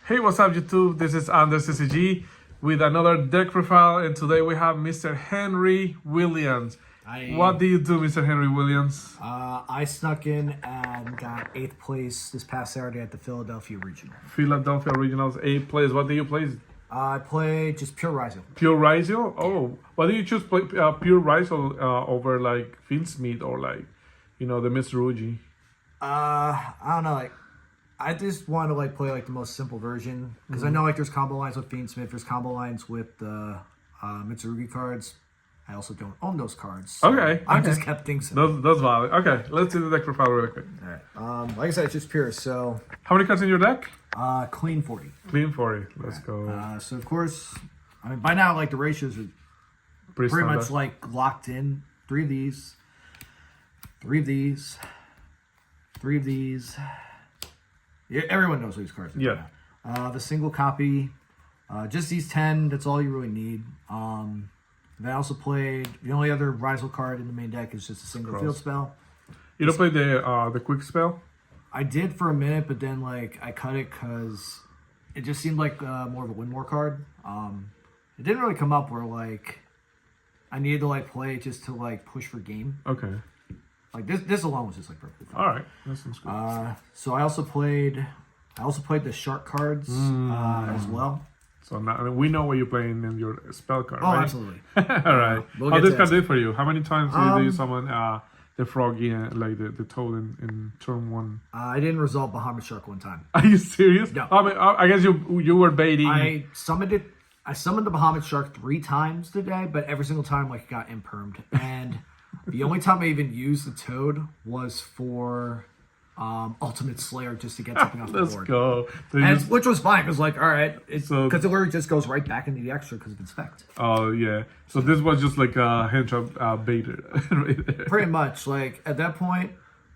Hey, what's up, YouTube? This is Anders CCG with another deck profile, and today we have Mr. Henry Williams. What do you do, Mr. Henry Williams? I snuck in and got 8th place this past Saturday at the Philadelphia Regional. Philadelphia Regionals, 8th place. What do you play? I play just pure Ryzeal. Pure Ryzeal? Oh, why do you choose play pure Ryzeal over like Finsmith or like, the Mr. Rugi? I don't know, I just want to play the most simple version because I know there's combo lines with Fiendsmith, there's combo lines with the Mitsurugi cards. I also don't own those cards. So Okay. I just kept things simple. That's valid. Okay, let's do the deck profile really quick. All right. Like I said, it's just pure. So How many cards in your deck? clean 40. Clean 40. Let's go. So of course, I mean by now the ratios are pretty much locked in. 3 of these, 3 of these, 3 of these. Yeah, everyone knows what these cards are. Yeah. The single copy, just these 10. That's all you really need. Then I also played the only other Ryzeal card in the main deck is just a single field spell. You don't play the quick spell? I did for a minute, but then I cut it because it just seemed like more of a win more card. It didn't really come up where I needed to play it just to push for game. Okay. This alone was just perfectly fine. All right, that sounds good. So I also played the shark cards as well. So now we know what you're playing in your spell card, Oh, right? absolutely. All right. We'll How get this to card that. did for you? How many times did you summon the froggy, the toad in turn 1? I didn't resolve Bahamut Shark one time. Are you serious? No. I mean, I guess you were baiting. I summoned the Bahamut Shark 3 times today, but every single time it got impermed. And the only time I even used the toad was for Ultimate Slayer just to get something off the Let's board. go. Which was fine because all right, because So- it literally just goes right back into the extra because of Inspect. Oh yeah. So this was just like a hand trap baited right there. Pretty much at that point.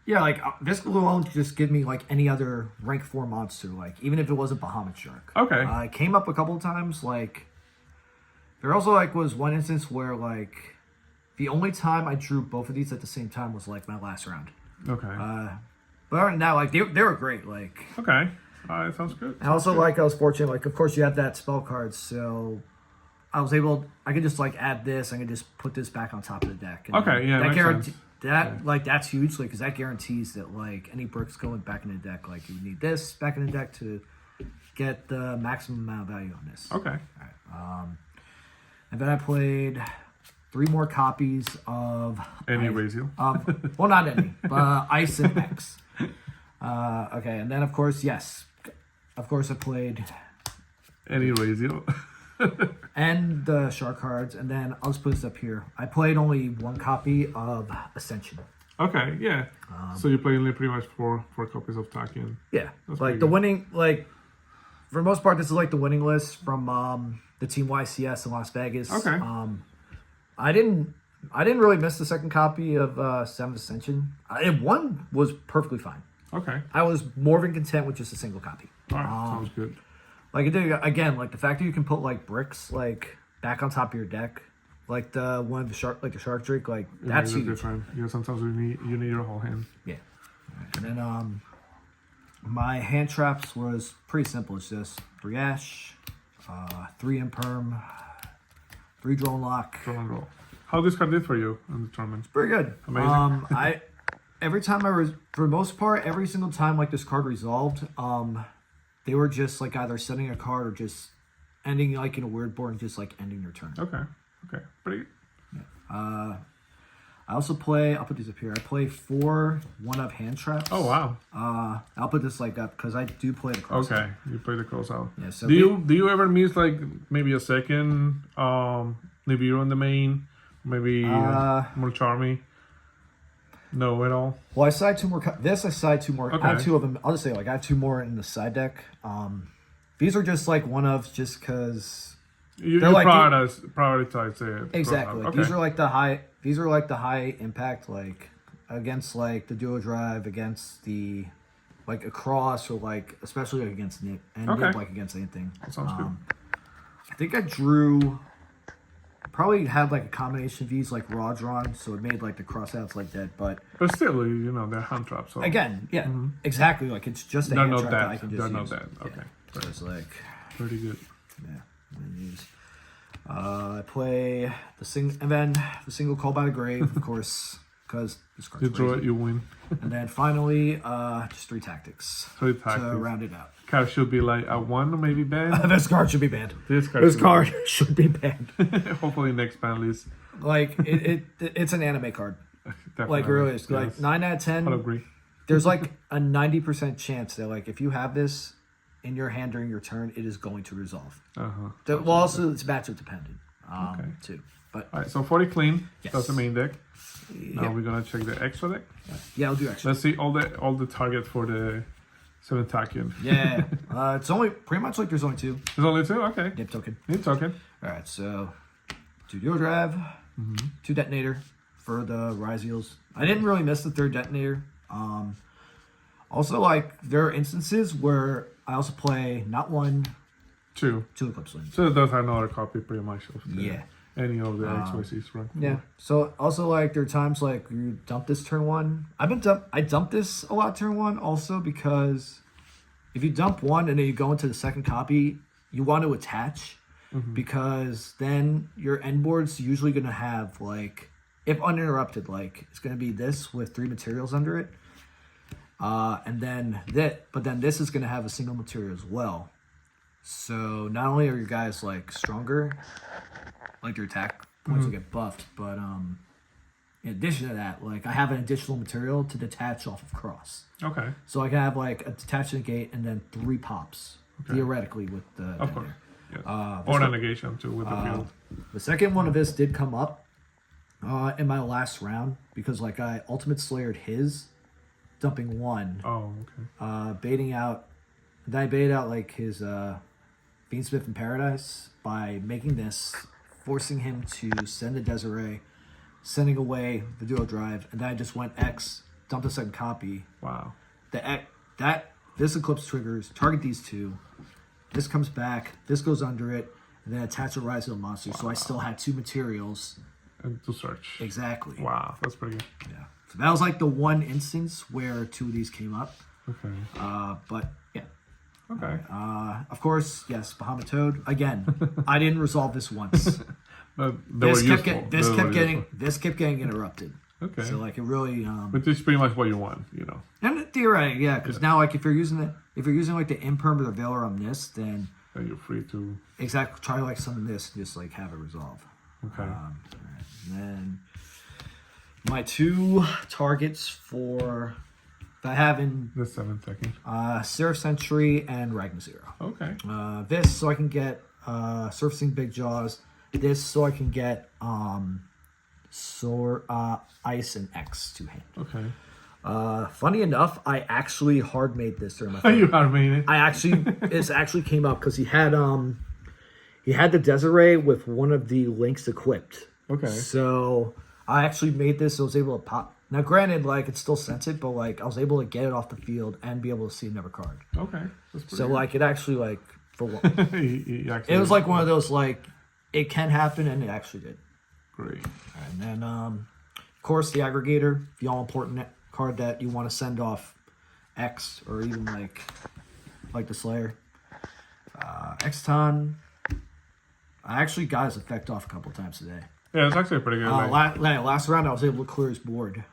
Yeah, this alone just give me any other rank 4 monster, even if it wasn't Bahamut Shark. Okay. It came up a couple of times. There also was one instance where the only time I drew both of these at the same time was my last round. Okay. But other than that, they were great. Okay. Sounds good. And also I was fortunate. Of course you have that spell card, so I was able. I could just add this. I could just put this back on top of the deck. And Okay, yeah, that makes guarantee sense. that that's huge, because that guarantees that any bricks going back in the deck, you need this back in the deck to get the maximum amount of value on this. Okay. All right. And then I played 3 more copies of Any Ryzeal? well, not any, but Ice and X. Okay, and then of course I played Any Ryzeal? and the shark cards, and then I'll just put this up here. I played only 1 copy of Ascension. Okay, yeah. So you're playing pretty much 4 copies of Takian. Yeah, pretty the good. winning, for the most part, this is the winning list from the Team YCS in Las Vegas. Okay. I didn't really miss the second copy of 7th Ascension. And 1 was perfectly fine. Okay. I was more than content with just a single copy. All right. Sounds good. It did again, the fact that you can put bricks back on top of your deck, the one of the shark, the shark drake, that's It makes it huge. different. Yeah, sometimes you need your whole hand. Yeah. And then my hand traps was pretty simple. It's just 3 Ash, 3 Imperm, 3 Drone Lock. Draw and roll. How this card did for you in the tournament? Pretty good. Amazing. Every time for the most part, every single time this card resolved, they were just either setting a card or just ending in a weird board and just ending your turn. Okay. Pretty good. I also play. I'll put these up here. I play 4 1-up hand traps. Oh wow. I'll put this up because I do play the cross. Okay. You play the close out. Yeah. So Do you ever miss maybe a second Nibiru in the main? Maybe more charmy? No, at all. Well, I side 2 more. I side 2 more. Okay. I have 2 of them. I'll just say I have 2 more in the side deck. These are just one-ofs, just because. You They're prioritize it. Exactly. Okay. These are the high. These are the high impact, against the duo drive, against the across, or especially against Nip and Okay. Nip against anything. That sounds good. I think I drew. Probably had a combination of these raw drawn, so it made the crossouts that. But still, they're hand traps. So again, yeah, exactly. It's just a they're hand not trap that I dead. can just They're use. not dead. Okay. So it's like pretty good. yeah. I play the single Call by the Grave, of course, because this card's You draw crazy. it, you win. And then finally, just 3 tactics. 3 tactics. To round it out. Card should be like a 1 maybe banned. This card should be banned. This card should be banned. Hopefully next ban list. Like it's an anime card. Definitely. Like really is. Yes. Like 9 out of 10. I'll agree. There's like a 90% chance that like if you have this in your hand during your turn, it is going to resolve. Well, also it's matchup dependent. Too. But all right, so 40 clean. Yes. That's the main deck. Now we're gonna check the extra deck. Yeah, I'll do extra. Let's see all the targets for the 7 Tachyon. Yeah, it's only pretty much like there's only 2. There's only 2. Okay. Nip token. Nip token. All right, so 2 Yugioh drive, 2 detonator for the Ryzeals. I didn't really miss the 3rd detonator. Also, like there are instances where I also play not 1, 2 Eclipse Lens. So there's another copy pretty much of any of the XYZ's rank 4. Yeah. So also like there are times like you dump this turn 1. I dumped this a lot turn 1 also because if you dump 1 and then you go into the second copy, you want to attach because then your end board's usually gonna have like if uninterrupted, like it's gonna be this with 3 materials under it. And then this is gonna have a single material as well. So not only are your guys like stronger, like your attack points will get buffed, but in addition to that, like I have an additional material to detach off of cross. Okay. So I can have like a detach negate and then 3 pops theoretically with the. Of course. Yes. Or a negation too with the field. The second one of this did come up in my last round because like I ultimate slayered his, dumping 1. Oh, okay. Baiting out. Then I baited out like his Fiendsmith in Paradise by making this, forcing him to send a Desiree, sending away the duo drive, and then I just went X, dumped a second copy. Wow. This Eclipse triggers, target these 2. This comes back, this goes under it, and then attach a Ryzeal monster. So I still had 2 materials. And to search. Exactly. Wow, that's pretty good. Yeah. So that was like the one instance where 2 of these came up. Okay. But yeah. Okay. Of course, yes, Bahamut Toad. Again, I didn't resolve this once. But This kept getting interrupted. Okay. So like it really. Which is pretty much what you want, you know. And theoretically, yeah, because now like if you're using like the imperm or the Veiler on this, then you're free to exactly try like summon this, and just like have it resolve. Okay. Right. And then my 2 targets for that I have in the 7 second. Seraph Sentry and Ragnar Zero. Okay. This so I can get Surfacing Big Jaws. This so I can get Ice and X 2-hand. Okay. Funny enough, I actually hard made this during my. You hard made it. This actually came up because he had the Desiree with one of the links equipped. Okay. So I actually made this. So I was able to pop. Now, granted, like it's still scented, but like I was able to get it off the field and be able to see another card. Okay. So like it actually like for one, it was like one of those like it can happen and it actually did. Great. And then of course the aggregator, the all important card that you want to send off X or even like the Slayer. Xton. I actually got his effect off a couple times today. Yeah, it's actually pretty good. Last round I was able to clear his board.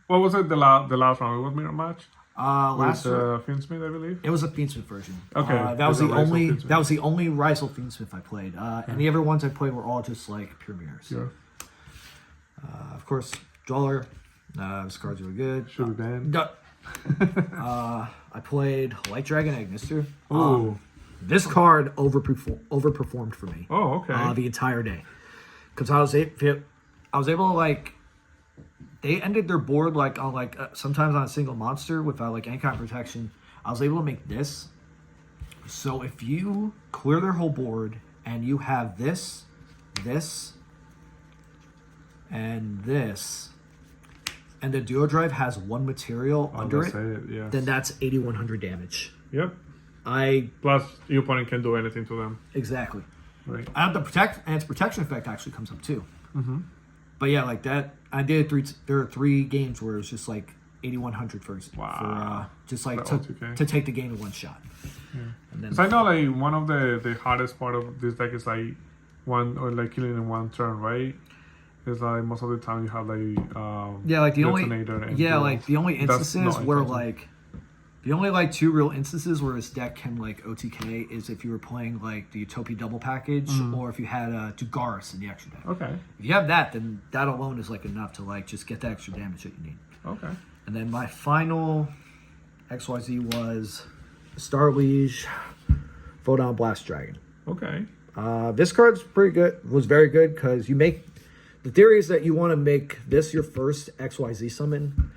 What was it? The last round? It was mirror match. Last Fiendsmith, I believe. It was a Fiendsmith version. Okay, that was the only Ryzeal Fiendsmith I played. And the other ones I played were all just like pure mirrors. Sure. Of course, Dweller. This card's really good. Should be banned. I played Light Dragon Agnister. Ooh. This card overperformed for me. Oh, okay. The entire day, because I was able to like. They ended their board like on sometimes on a single monster without like any kind of protection. I was able to make this. So if you clear their whole board and you have this, and this, and the duo drive has 1 material under it, then that's 8,100 damage. Yep. Plus your opponent can do anything to them. Exactly. Right. And its protection effect actually comes up too. Mm-hmm. But yeah, like that, I did 3. There are 3 games where it was just like 8100 for Wow. just like The O2K. to take the game in one shot. Yeah. And then So I know like one of the hardest part of this deck is like one or like killing in one turn, right? It's like most of the time you have like like the only and like the only That's instances not where intentional. like the only like two real instances where this deck can like OTK is if you were playing like the Utopia double package or if you had Dugaris in the extra deck. Okay. If you have that, then that alone is like enough to like just get the extra damage that you need. Okay. And then my final XYZ was Star Liege, Photon Blast Dragon. Okay. This card's pretty good. Was very good because you make the theory is that you want to make this your first XYZ summon.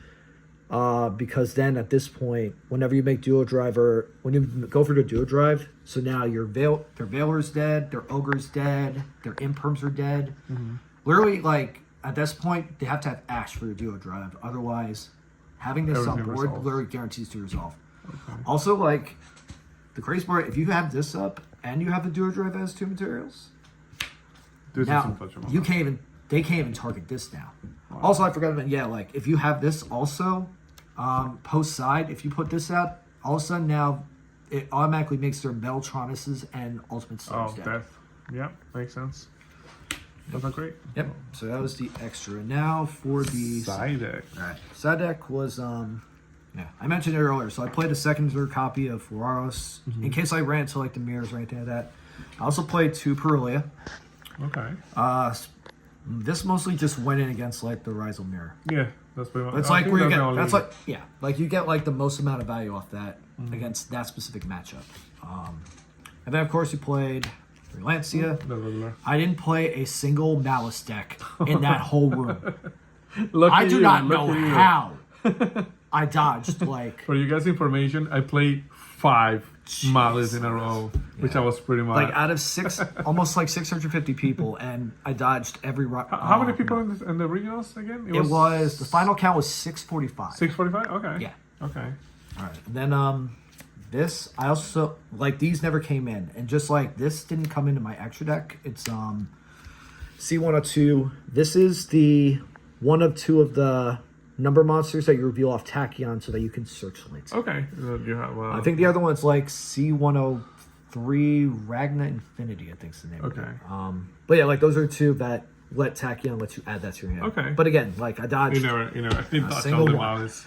Because then at this point, whenever you make duo driver, when you go for the duo drive, so now their Veiler's dead, their Ogre's dead, their Imperms are dead. Literally, like at this point, they have to have Ash for the duo drive. Otherwise, having this on Everything board resolves. literally guarantees to resolve. Okay. Also, like the crazy part, if you have this up and you have the duo drive as 2 materials, This now is untouchable. they can't even target this now. Also, I forgot about like if you have this also post side, if you put this out, all of a sudden now it automatically makes their Metaltronuses and Ultimate Storms Oh, dead. death. Yeah, makes sense. That's not great. Yep. So that was the extra. Now for the Side deck. All right. Side deck was yeah, I mentioned it earlier. So I played a secondary copy of Furaros in case I ran into like the mirrors or anything like that. I also played 2 Perulia. Okay. This mostly just went in against like the Ryzeal mirror. Yeah, that's pretty much. It's I like think where you that's get the only- that's like yeah, like you get like the most amount of value off that against that specific matchup. And then of course you played Lancia. the regular. I didn't play a single Malice deck in that whole room. Lucky I do you, not lucky know you. how I dodged like For you guys' information, I played 5 Malice in a row, which I was pretty much. like out of almost like 650 people, and I dodged every. How many people in the regionals again? It was the final count was 645. 645. Okay. Yeah. Okay. All right. And then this I also like these never came in, and just like this didn't come into my extra deck. It's C102. This is the one of 2 of the number monsters that you reveal off Tachyon so that you can search links. Okay. You have. I think the other one's like C103 Ragna Infinity, I think's the name. Okay. Of it. But yeah, like those are 2 that let Tachyon let you add that to your hand. Okay. But again, like I dodged. You never did touch single on the one. Malice.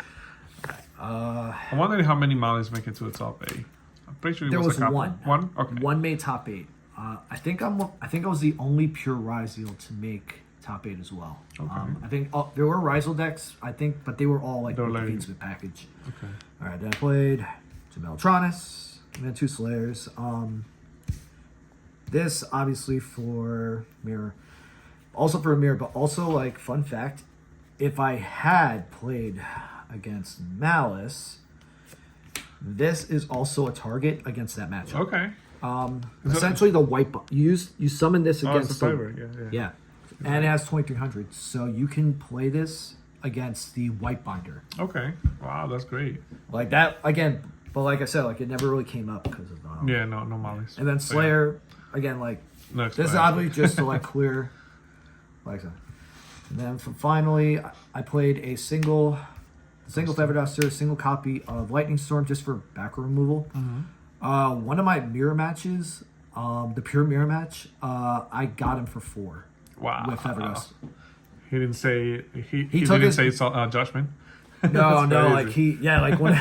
I'm wondering how many Malice make it to the top 8. I'm pretty sure it There was was a couple. one. One. Okay. One made top 8. I think I was the only pure Ryzeal to make top 8 as well. Okay. I think there were Ryzeal decks, I think, but they were all like They were with the like- Fiends with package. Okay. All right, then I played 2 Metaltronis and then 2 Slayers. This obviously for mirror, also for a mirror, but also like fun fact, if I had played against Malice, this is also a target against that matchup. Okay. Is that- Essentially, the white you summon this Oh, it's a against the, fiber. Yeah. and it has 2300, so you can play this against the white binder Okay. Wow, that's great. like that again. But like I said, like it never really came up because of Yeah. No Malice. And then So, Slayer again, like No this is explanation. obviously just to like clear, like so. And then finally, I played a single Feather Duster, single copy of Lightning Storm just for back removal. One of my mirror matches, the pure mirror match, I got him for 4 Wow. with Feather Duster. He didn't say he took didn't his- say judgment. No, That's like crazy. like when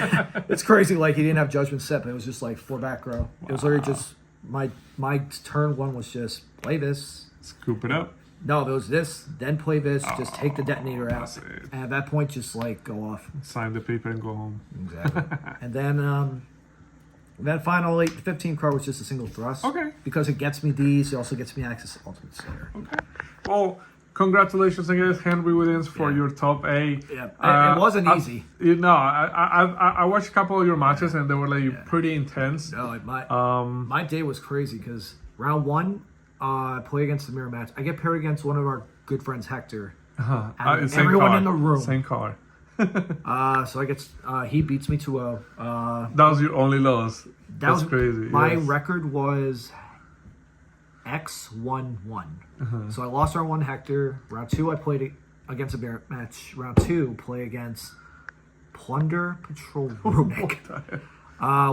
it's crazy. Like he didn't have judgment set, but it was just like 4 back row. It was literally just my turn 1 was just play this. Scoop it up. No, it was this, then play this, just take the detonator out, that's it. and at that point, just like go off. Sign the paper and go home. Exactly. And then finally, the 15 card was just a single thrust. Okay. Because it gets me these, it also gets me access to Ultimate Slayer. Okay. Well, congratulations again, Henry Williams, for Yeah. your top 8. Yeah, it wasn't easy. I watched a couple of your matches and they were like pretty intense. No, like my day was crazy because round 1, I play against the mirror match. I get paired against one of our good friends, Hector. Out of Same everyone card. in the room. Same card. So I get he beats me 2-0. That was your only loss. That That's was crazy. My yes. record was X1-1. So I lost round 1 Hector. Round 2 I played against a mirror match. Round 2 play against Plunder Patrol Runic.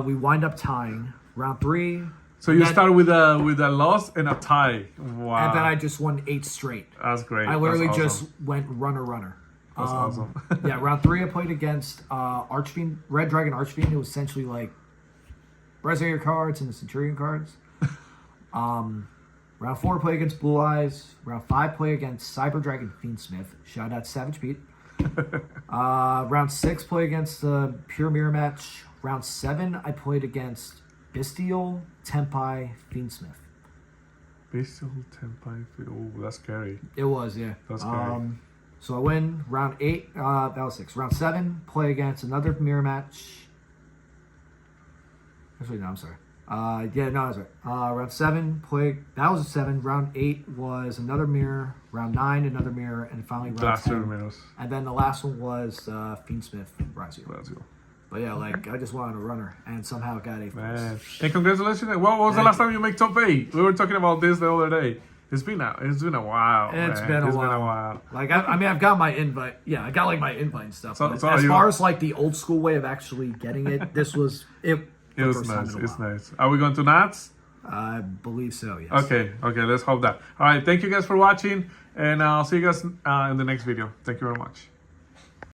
We wind up tying round 3. So you start with a loss and a tie. Wow. And then I just won 8 straight. That's great. I literally That's just awesome. went runner. That's awesome. Yeah, round 3 I played against Archfiend, Red Dragon Archfiend. It was essentially like Ryzeal cards and the Centurion cards. Round 4 play against Blue Eyes. Round 5 play against Cyber Dragon Fiendsmith. Shout out Savage Pete. Round 6 play against the Pure Mirror match. Round 7 I played against Bestial Tempai Fiendsmith. Bestial Tempai. Oh, that's scary. It was, yeah. That's scary. So I win round 8. That was 6. Round 7 play against another mirror match. Actually, no, I'm sorry. Round 7 play. That was a 7. Round 8 was another mirror. Round 9 another mirror, and finally round 10. Mirrors. And then the last one was Fiendsmith Ryzeal. But yeah, like I just wanted a runner, and somehow got 8th place. Man. And congratulations! What was the last time you make top 8? We were talking about this the other day. It's been a while. It's been a while. Like I mean, I've got my invite. Yeah, I got like my invite and stuff. But as far as like the old school way of actually getting it, this was it. It was nice. It's nice. Are we going to Nats? I believe so, yes. Okay. Let's hope that. All right. Thank you guys for watching, and I'll see you guys in the next video. Thank you very much.